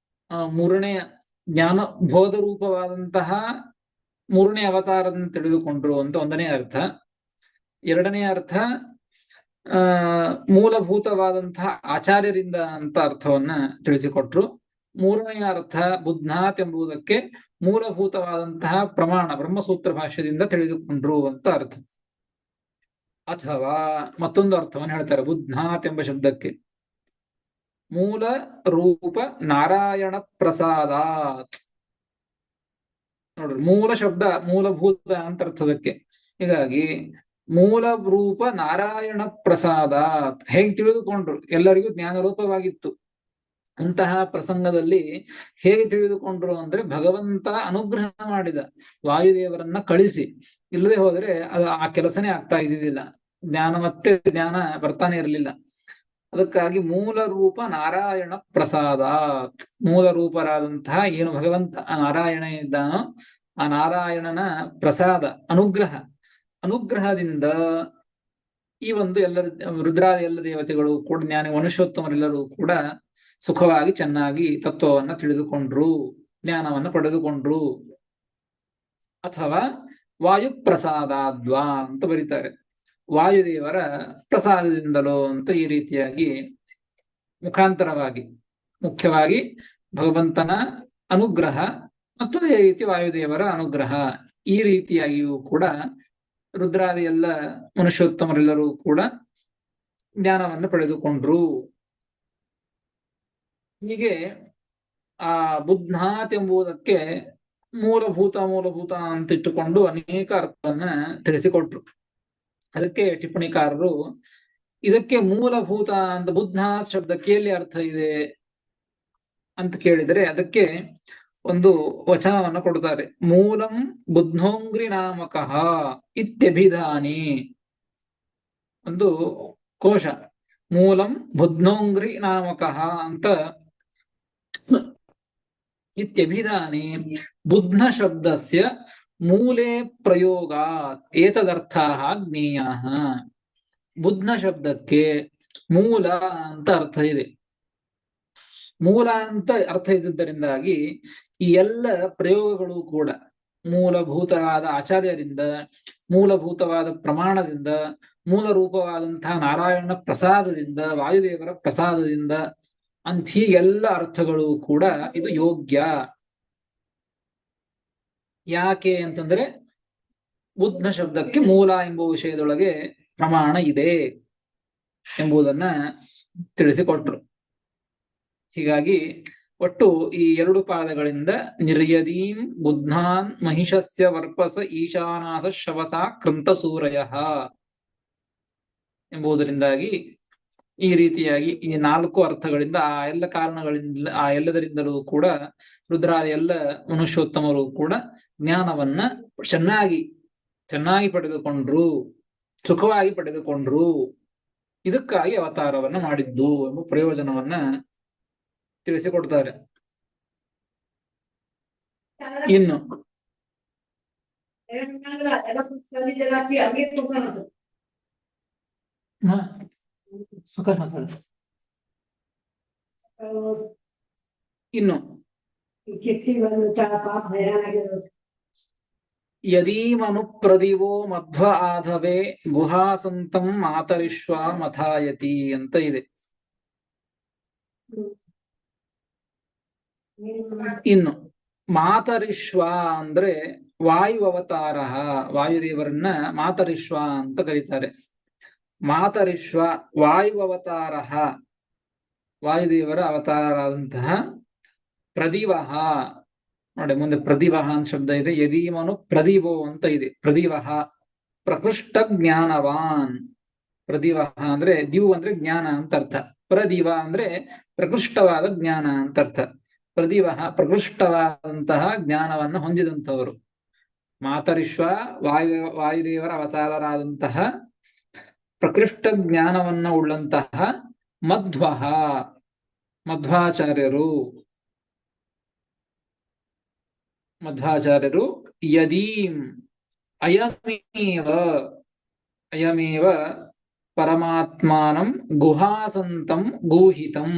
ಮೂರನೇ ಜ್ಞಾನ ಬೋಧ ರೂಪವಾದಂತಹ ಮೂರನೇ ಅವತಾರದಿಂದ ತಿಳಿದುಕೊಂಡ್ರು ಅಂತ ಒಂದನೇ ಅರ್ಥ. ಎರಡನೇ ಅರ್ಥ ಮೂಲಭೂತವಾದಂತಹ ಆಚಾರ್ಯರಿಂದ ಅಂತ ಅರ್ಥವನ್ನ ತಿಳಿಸಿಕೊಟ್ರು. ಮೂರನೇ ಅರ್ಥ ಬುದ್ಧಾತ್ ಎಂಬುದಕ್ಕೆ ಮೂಲಭೂತವಾದಂತಹ ಪ್ರಮಾಣ ಬ್ರಹ್ಮಸೂತ್ರ ಭಾಷ್ಯದಿಂದ ತಿಳಿದುಕೊಂಡ್ರು ಅಂತ ಅರ್ಥ. ಅಥವಾ ಮತ್ತೊಂದು ಅರ್ಥವನ್ನು ಹೇಳ್ತಾರೆ ಬುದ್ಧಾತ್ ಎಂಬ ಶಬ್ದಕ್ಕೆ ಮೂಲ ರೂಪ ನಾರಾಯಣ ಪ್ರಸಾದಾತ್. ನೋಡ್ರಿ, ಮೂಲ ಶಬ್ದ ಮೂಲಭೂತ ಅಂತ ಅರ್ಥದಕ್ಕೆ. ಹೀಗಾಗಿ ಮೂಲ ರೂಪ ನಾರಾಯಣ ಪ್ರಸಾದಾತ್ ಹೇಗೆ ತಿಳಿದುಕೊಂಡ್ರು? ಎಲ್ಲರಿಗೂ ಜ್ಞಾನ ರೂಪವಾಗಿತ್ತು. ಅಂತಹ ಪ್ರಸಂಗದಲ್ಲಿ ಹೇಗೆ ತಿಳಿದುಕೊಂಡ್ರು ಅಂದ್ರೆ ಭಗವಂತ ಅನುಗ್ರಹ ಮಾಡಿದ ವಾಯುದೇವರನ್ನ ಕಳಿಸಿ, ಇಲ್ಲದೆ ಹೋದ್ರೆ ಅದು ಆ ಕೆಲಸನೇ ಆಗ್ತಾ ಇದ್ದಿದ್ದಿಲ್ಲ, ಜ್ಞಾನ ಬರ್ತಾನೆ ಇರಲಿಲ್ಲ. ಅದಕ್ಕಾಗಿ ಮೂಲ ರೂಪ ನಾರಾಯಣ ಪ್ರಸಾದ, ಮೂಲ ರೂಪರಾದಂತಹ ಏನು ಭಗವಂತ ಆ ನಾರಾಯಣ ಇದ್ದಾನೋ ಆ ನಾರಾಯಣನ ಪ್ರಸಾದ ಅನುಗ್ರಹದಿಂದ ಈ ಒಂದು ಎಲ್ಲ ರುದ್ರಾದಿ ಎಲ್ಲ ದೇವತೆಗಳು ಕೂಡ ಜ್ಞಾನಿ ಮನುಷ್ಯೋತ್ತಮರೆಲ್ಲರೂ ಕೂಡ ಸುಖವಾಗಿ ಚೆನ್ನಾಗಿ ತತ್ವವನ್ನ ತಿಳಿದುಕೊಂಡ್ರು, ಜ್ಞಾನವನ್ನು ಪಡೆದುಕೊಂಡ್ರು. ಅಥವಾ ವಾಯು ಪ್ರಸಾದಾದ್ವಾ ಅಂತ ಬರೀತಾರೆ, ವಾಯುದೇವರ ಪ್ರಸಾದದಿಂದಲೋ ಅಂತ ಈ ರೀತಿಯಾಗಿ ಮುಖಾಂತರವಾಗಿ ಮುಖ್ಯವಾಗಿ ಭಗವಂತನ ಅನುಗ್ರಹ ಮತ್ತು ಈ ರೀತಿ ವಾಯುದೇವರ ಅನುಗ್ರಹ, ಈ ರೀತಿಯಾಗಿಯೂ ಕೂಡ ರುದ್ರಾದಿ ಎಲ್ಲ ಮನುಷ್ಯೋತ್ತಮರೆಲ್ಲರೂ ಕೂಡ ಜ್ಞಾನವನ್ನು ಪಡೆದುಕೊಂಡ್ರು. ಹೀಗೆ ಆ ಬುದ್ಧಾತ್ ಎಂಬುದಕ್ಕೆ ಮೂಲಭೂತ ಅಂತ ಇಟ್ಟುಕೊಂಡು ಅನೇಕ ಅರ್ಥವನ್ನ ತಿಳಿಸಿಕೊಟ್ರು. ಅದಕ್ಕೆ ಟಿಪ್ಪಣಿಕಾರರು ಇದಕ್ಕೆ ಮೂಲಭೂತ ಅಂತ ಬುದ್ಧಾತ್ ಶಬ್ದಕ್ಕೆ ಎಲ್ಲಿ ಅರ್ಥ ಇದೆ ಅಂತ ಕೇಳಿದರೆ ಅದಕ್ಕೆ ಒಂದು ವಚನವನ್ನು ಕೊಡ್ತಾರೆ. ಮೂಲಂ ಬುದ್ಧೋಂಗ್ರಿ ನಾಮಕಃ ಇತ್ಯಭಿಧಾನಿ, ಒಂದು ಕೋಶ, ಮೂಲಂ ಬುದ್ಧೋಂಗ್ರಿ ನಾಮಕಃ ಅಂತ ಇತ್ಯಭಿಧಾನಿ ಬುದ್ಧ ಶಬ್ದಸ್ಯ ಮೂಲೆ ಪ್ರಯೋಗಾತ್ ಏತದರ್ಥಾಃ ಜ್ಞೇಯಾಃ. ಬುದ್ಧ ಶಬ್ದಕ್ಕೆ ಮೂಲ ಅಂತ ಅರ್ಥ ಇದೆ. ಮೂಲ ಅಂತ ಅರ್ಥ ಇದ್ದುದರಿಂದಾಗಿ ಈ ಎಲ್ಲ ಪ್ರಯೋಗಗಳು ಕೂಡ ಮೂಲಭೂತವಾದ ಆಚಾರ್ಯರಿಂದ, ಮೂಲಭೂತವಾದ ಪ್ರಮಾಣದಿಂದ, ಮೂಲ ರೂಪವಾದಂತಹ ನಾರಾಯಣ ಪ್ರಸಾದದಿಂದ, ವಾಯುದೇವರ ಪ್ರಸಾದದಿಂದ ಅಂತ ಹೀಗೆಲ್ಲ ಅರ್ಥಗಳು ಕೂಡ ಇದು ಯೋಗ್ಯ. ಯಾಕೆ ಅಂತಂದ್ರೆ ಬುದ್ಧ ಶಬ್ದಕ್ಕೆ ಮೂಲ ಎಂಬ ವಿಷಯದೊಳಗೆ ಪ್ರಮಾಣ ಇದೆ ಎಂಬುದನ್ನ ತಿಳಿಸಿಕೊಟ್ರು. ಹೀಗಾಗಿ ಒಟ್ಟು ಈ ಎರಡು ಪಾದಗಳಿಂದ ನಿರ್ಯದೀಂ ಬುದ್ಧಾನ್ ಮಹಿಷಸ್ಯ ವರ್ಪಸ ಈಶಾನಾಸ ಶವಸ ಕೃಂತಸೂರಯ ಎಂಬುದರಿಂದಾಗಿ ಈ ರೀತಿಯಾಗಿ ಈ ನಾಲ್ಕು ಅರ್ಥಗಳಿಂದ ಆ ಎಲ್ಲದರಿಂದಲೂ ಕೂಡ ರುದ್ರಾದಿ ಎಲ್ಲ ಮನುಷ್ಯೋತ್ತಮರು ಕೂಡ ಜ್ಞಾನವನ್ನ ಚೆನ್ನಾಗಿ ಪಡೆದುಕೊಂಡ್ರು, ಸುಖವಾಗಿ ಪಡೆದುಕೊಂಡ್ರು. ಇದಕ್ಕಾಗಿ ಅವತಾರವನ್ನ ಮಾಡಿದ್ದು ಎಂಬ ಪ್ರಯೋಜನವನ್ನ ತಿಳಿಸಿಕೊಡ್ತಾರೆ. ಇನ್ನು ಯದೀಮನು ಪ್ರದಿವೋ ಮಧ್ವ ಆಧವೇ ಗುಹಾಸಂತಂ ಮಾತರಿಶ್ವ ಮಥಾಯತಿ ಅಂತ ಇದೆ. ಇನ್ನು ಮಾತರಿಶ್ವ ಅಂದ್ರೆ ವಾಯು ಅವತಾರ, ವಾಯುದೇವರನ್ನ ಮಾತರಿಶ್ವ ಅಂತ ಕರೀತಾರೆ. ಮಾತರಿಶ್ವ ವಾಯು ಅವತಾರ, ವಾಯುದೇವರ ಅವತಾರರಾದಂತಹ ಪ್ರದಿವಹ, ನೋಡಿ ಮುಂದೆ ಪ್ರದಿವಹ ಅಂತ ಶಬ್ದ ಇದೆ. ಯದೀಮನು ಪ್ರದಿವೋ ಅಂತ ಇದೆ. ಪ್ರದಿವಹ ಪ್ರಕೃಷ್ಟ ಜ್ಞಾನವಾನ್. ಪ್ರದಿವಹ ಅಂದ್ರೆ ದಿವ್ ಅಂದ್ರೆ ಜ್ಞಾನ ಅಂತ ಅರ್ಥ, ಪ್ರದಿವ ಅಂದ್ರೆ ಪ್ರಕೃಷ್ಟವಾದ ಜ್ಞಾನ ಅಂತ ಅರ್ಥ. ಪ್ರದಿವಹ ಪ್ರಕೃಷ್ಟವಾದಂತಹ ಜ್ಞಾನವನ್ನು ಹೊಂದಿದಂಥವರು. ಮಾತರಿಶ್ವ ವಾಯುದೇವರ ಅವತಾರರಾದಂತಹ ಪ್ರಕೃಷ್ಟ ಜ್ಞಾನವನ್ನ ಉಳ್ಳಂತಹ ಮಧ್ವಾಚಾರ್ಯರು ಯದೀಂ ಅಯಮೇವ ಪರಮಾತ್ಮಾನಂ ಗುಹಾಸಂತಂ ಗೂಹಿತಂ.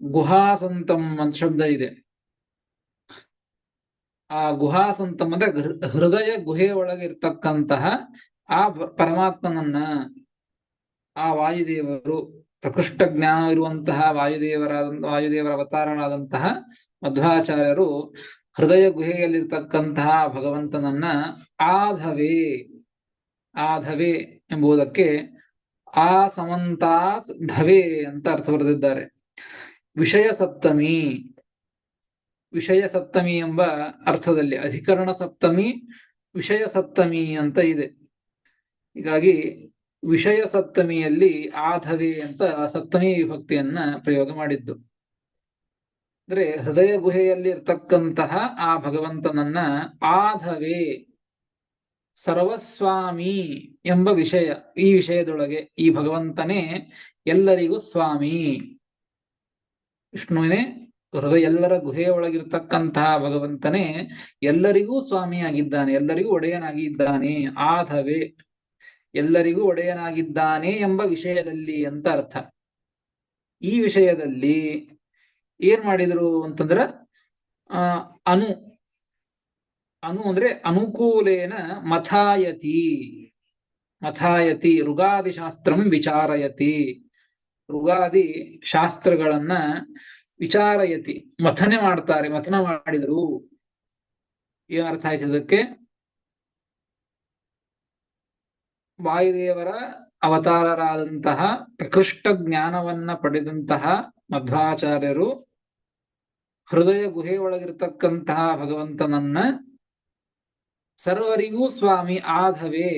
ಗುಹಾಸಂತಂ ಅಂತ ಶಬ್ದ ಇದೆ. ಆ ಗುಹಾಸಂತಂ ಅಂದ್ರೆ ಹೃದಯ ಗುಹೆ ಒಳಗೆ ಇರ್ತಕ್ಕಂತಹ ಆ ಪರಮಾತ್ಮನನ್ನ ಆ ವಾಯುದೇವರು, ಪ್ರಕೃಷ್ಟ ಜ್ಞಾನ ಇರುವಂತಹ ವಾಯುದೇವರ ಅವತಾರನಾದಂತಹ ಮಧ್ವಾಚಾರ್ಯರು ಹೃದಯ ಗುಹೆಯಲ್ಲಿರ್ತಕ್ಕಂತಹ ಭಗವಂತನನ್ನ ಆಧವೆ ಎಂಬುದಕ್ಕೆ ಆ ಸಮಂತಾತ್ ಧವೆ ಅಂತ ಅರ್ಥ ಬರೆದಿದ್ದಾರೆ. ವಿಷಯ ಸಪ್ತಮಿ ಎಂಬ ಅರ್ಥದಲ್ಲಿ ಅಧಿಕರಣ ಸಪ್ತಮಿ, ವಿಷಯ ಸಪ್ತಮಿ ಅಂತ ಇದೆ. ಹೀಗಾಗಿ ವಿಷಯ ಸಪ್ತಮಿಯಲ್ಲಿ ಆಧವೆ ಅಂತ ಸಪ್ತಮಿ ವಿಭಕ್ತಿಯನ್ನ ಪ್ರಯೋಗ ಮಾಡಿದ್ದು. ಅಂದ್ರೆ ಹೃದಯ ಗುಹೆಯಲ್ಲಿ ಇರ್ತಕ್ಕಂತಹ ಆ ಭಗವಂತನನ್ನ ಆಧವೆ ಸರ್ವಸ್ವಾಮಿ ಎಂಬ ವಿಷಯ, ಈ ವಿಷಯದೊಳಗೆ ಈ ಭಗವಂತನೇ ಎಲ್ಲರಿಗೂ ಸ್ವಾಮಿ. ವಿಷ್ಣುವಿನೇ ಎಲ್ಲರ ಗುಹೆಯ ಒಳಗಿರ್ತಕ್ಕಂತಹ ಭಗವಂತನೇ ಎಲ್ಲರಿಗೂ ಸ್ವಾಮಿಯಾಗಿದ್ದಾನೆ, ಎಲ್ಲರಿಗೂ ಒಡೆಯನಾಗಿ ಇದ್ದಾನೆ. ಆಧವೆ ಎಲ್ಲರಿಗೂ ಒಡೆಯನಾಗಿದ್ದಾನೆ ಎಂಬ ವಿಷಯದಲ್ಲಿ ಅಂತ ಅರ್ಥ. ಈ ವಿಷಯದಲ್ಲಿ ಏನ್ ಮಾಡಿದ್ರು ಅಂತಂದ್ರ ಅನು ಅಂದ್ರೆ ಅನುಕೂಲೇನ ಮಥಾಯತಿ ಋಗಾದಿಶಾಸ್ತ್ರಂ ವಿಚಾರಯತಿ. ಋಗಾದಿ ಶಾಸ್ತ್ರಗಳನ್ನ ವಿಚಾರಯತಿ ಮಥನ ಮಾಡಿದರು. ಏನ್ ಅರ್ಥ ಆಯ್ತು ಅದಕ್ಕೆ? ವಾಯುದೇವರ ಅವತಾರರಾದಂತಹ ಪ್ರಕೃಷ್ಟ ಜ್ಞಾನವನ್ನ ಪಡೆದಂತಹ ಮಧ್ವಾಚಾರ್ಯರು ಹೃದಯ ಗುಹೆಯೊಳಗಿರ್ತಕ್ಕಂತಹ ಭಗವಂತನನ್ನ ಸರ್ವರಿಗೂ ಸ್ವಾಮಿ ಆಧವೆ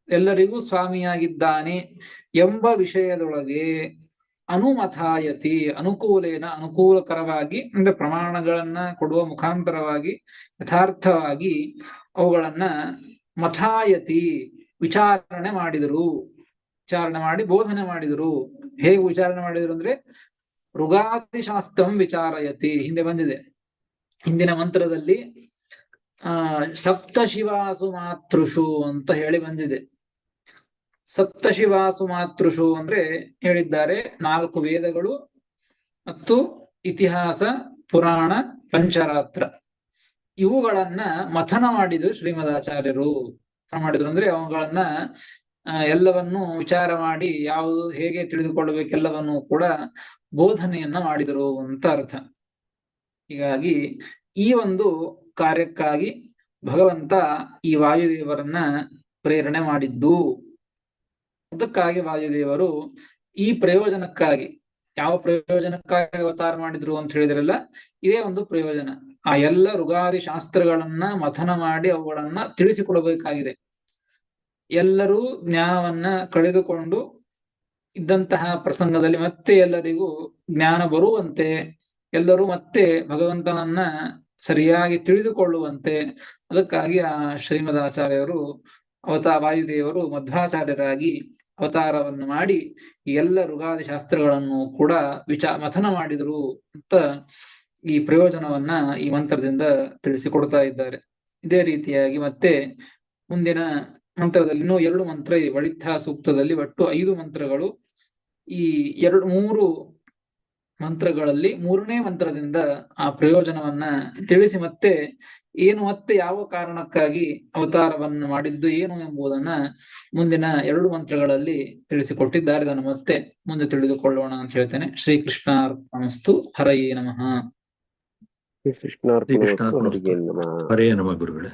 ಎಲ್ಲರಿಗೂ ಸ್ವಾಮಿಯಾಗಿದ್ದಾನೆ ಎಂಬ ವಿಷಯದೊಳಗೆ ಅನುಮಥಾಯತಿ ಅನುಕೂಲಕರವಾಗಿ ಅಂದ್ರೆ ಪ್ರಮಾಣಗಳನ್ನ ಕೊಡುವ ಮುಖಾಂತರವಾಗಿ ಯಥಾರ್ಥವಾಗಿ ಅವುಗಳನ್ನ ಮಥಾಯತಿ ವಿಚಾರಣೆ ಮಾಡಿ ಬೋಧನೆ ಮಾಡಿದರು. ಹೇಗೆ ವಿಚಾರಣೆ ಮಾಡಿದರು ಅಂದ್ರೆ ಋಗಾದಿಶಾಸ್ತ್ರಂ ವಿಚಾರಯತಿ ಹಿಂದೆ ಬಂದಿದೆ. ಹಿಂದಿನ ಮಂತ್ರದಲ್ಲಿ ಸಪ್ತಶಿವಾಸು ಮಾತೃಷು ಅಂತ ಹೇಳಿ ಬಂದಿದೆ. ಸಪ್ತಶಿವಾಸು ಮಾತೃಷು ಅಂದ್ರೆ ಹೇಳಿದ್ದಾರೆ 4 ವೇದಗಳು ಮತ್ತು ಇತಿಹಾಸ, ಪುರಾಣ, ಪಂಚರಾತ್ರ ಇವುಗಳನ್ನ ಮಥನ ಮಾಡಿದ್ರು ಶ್ರೀಮದಾಚಾರ್ಯರು. ಮಾಡಿದ್ರು ಅಂದ್ರೆ ಅವುಗಳನ್ನ ಎಲ್ಲವನ್ನೂ ವಿಚಾರ ಮಾಡಿ ಯಾವುದು ಹೇಗೆ ತಿಳಿದುಕೊಳ್ಳಬೇಕೆಲ್ಲವನ್ನೂ ಕೂಡ ಬೋಧನೆಯನ್ನ ಮಾಡಿದರು ಅಂತ ಅರ್ಥ. ಹೀಗಾಗಿ ಈ ಒಂದು ಕಾರ್ಯಕ್ಕಾಗಿ ಭಗವಂತ ಈ ವಾಯುದೇವರನ್ನ ಪ್ರೇರಣೆ ಮಾಡಿದ್ದು. ಅದಕ್ಕಾಗಿ ವಾಯುದೇವರು ಈ ಪ್ರಯೋಜನಕ್ಕಾಗಿ, ಯಾವ ಪ್ರಯೋಜನಕ್ಕಾಗಿ ಅವತಾರ ಮಾಡಿದ್ರು ಅಂತ ಹೇಳಿದ್ರಲ್ಲ, ಇದೇ ಒಂದು ಪ್ರಯೋಜನ. ಆ ಎಲ್ಲ ಋಗಾದಿ ಶಾಸ್ತ್ರಗಳನ್ನ ಮಥನ ಮಾಡಿ ಅವುಗಳನ್ನ ತಿಳಿಸಿಕೊಡಬೇಕಾಗಿದೆ. ಎಲ್ಲರೂ ಜ್ಞಾನವನ್ನ ಕಳೆದುಕೊಂಡು ಇದ್ದಂತಹ ಪ್ರಸಂಗದಲ್ಲಿ ಮತ್ತೆ ಎಲ್ಲರಿಗೂ ಜ್ಞಾನ ಬರುವಂತೆ, ಎಲ್ಲರೂ ಮತ್ತೆ ಭಗವಂತನನ್ನ ಸರಿಯಾಗಿ ತಿಳಿದುಕೊಳ್ಳುವಂತೆ, ಅದಕ್ಕಾಗಿ ಆ ಶ್ರೀಮದಾಚಾರ್ಯರು ವಾಯುದೇವರು ಮಧ್ವಾಚಾರ್ಯರಾಗಿ ಅವತಾರವನ್ನು ಮಾಡಿ ಎಲ್ಲ ಋಗಾದಿ ಶಾಸ್ತ್ರಗಳನ್ನು ಕೂಡ ಮಥನ ಮಾಡಿದರು ಅಂತ ಈ ಪ್ರಯೋಜನವನ್ನ ಈ ಮಂತ್ರದಿಂದ ತಿಳಿಸಿಕೊಡ್ತಾ ಇದ್ದಾರೆ. ಇದೇ ರೀತಿಯಾಗಿ ಮತ್ತೆ ಮುಂದಿನ ಮಂತ್ರದಲ್ಲಿ ಇನ್ನೂ 2 ಮಂತ್ರ ಇದೆ. ವಳಿತ್ಥ ಸೂಕ್ತದಲ್ಲಿ ಒಟ್ಟು 5 ಮಂತ್ರಗಳು. ಈ 3 ಮಂತ್ರಗಳಲ್ಲಿ 3ನೇ ಮಂತ್ರದಿಂದ ಆ ಪ್ರಯೋಜನವನ್ನ ತಿಳಿಸಿ ಮತ್ತೆ ಯಾವ ಕಾರಣಕ್ಕಾಗಿ ಅವತಾರವನ್ನು ಮಾಡಿದ್ದು ಏನು ಎಂಬುದನ್ನ ಮುಂದಿನ 2 ಮಂತ್ರಗಳಲ್ಲಿ ತಿಳಿಸಿಕೊಟ್ಟಿದ್ದಾರೆ. ಅದನ್ನು ಮತ್ತೆ ಮುಂದೆ ತಿಳಿದುಕೊಳ್ಳೋಣ ಅಂತ ಹೇಳ್ತೇನೆ. ಶ್ರೀಕೃಷ್ಣಾರ್ಪಣಮಸ್ತು. ಹರಯೇ ನಮಃ. ಶ್ರೀಕೃಷ್ಣಾರ್ಪಣಮಸ್ತು. ಹರಯೇ ನಮಃ. ಹರೇ ನಮಃ ಗುರುಗಳೇ.